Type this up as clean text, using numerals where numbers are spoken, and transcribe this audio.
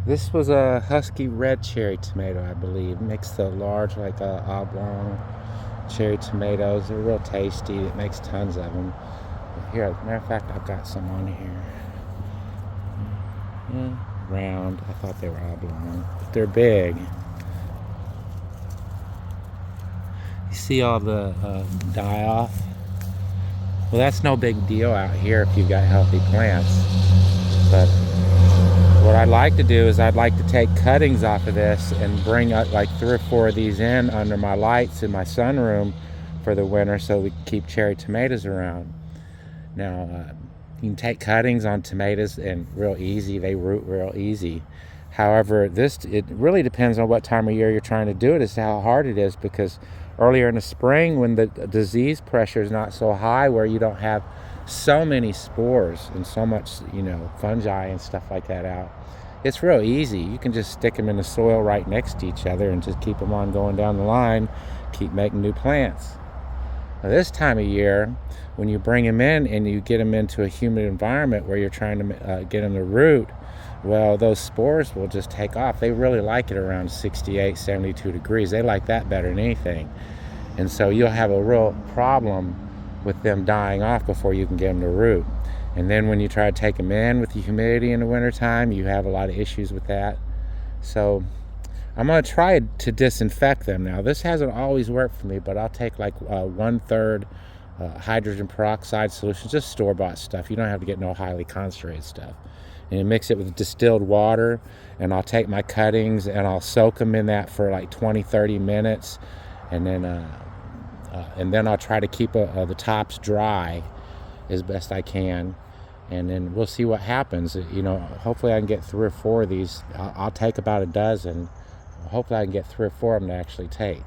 This was a Husky red cherry tomato, I believe. Mixed the large, like oblong cherry tomatoes. They're real tasty. It makes tons of them. Here, as a matter of fact, I've got some on here. Yeah, round. I thought they were oblong, but they're big. You see all the die off? Well, that's no big deal out here if you've got healthy plants. But what I'd like to do is I'd like to take cuttings off of this and bring up like 3 or 4 of these in under my lights in my sunroom for the winter so we can keep cherry tomatoes around. Now, you can take cuttings on tomatoes and real easy. They root real easy. However, it really depends on what time of year you're trying to do it as to how hard it is, because earlier in the spring when the disease pressure is not so high, where you don't have so many spores and so much, fungi and stuff like that out, it's real easy. You can just stick them in the soil right next to each other and just keep them on going down the line, keep making new plants. Now, this time of year, when you bring them in and you get them into a humid environment where you're trying to get them to root, well, those spores will just take off. They really like it around 68, 72 degrees. They like that better than anything. And so you'll have a real problem with them dying off before you can get them to root. And then when you try to take them in with the humidity in the wintertime, you have a lot of issues with that. So I'm going to try to disinfect them now. This hasn't always worked for me, but I'll take like 1/3 hydrogen peroxide solution, just store-bought stuff. You don't have to get no highly concentrated stuff. And you mix it with distilled water, and I'll take my cuttings and I'll soak them in that for like 20-30 minutes, and then I'll try to keep the tops dry as best I can, and then we'll see what happens. Hopefully I can get 3 or 4 of these. I'll take about a dozen. Hopefully I can get 3 or 4 of them to actually take.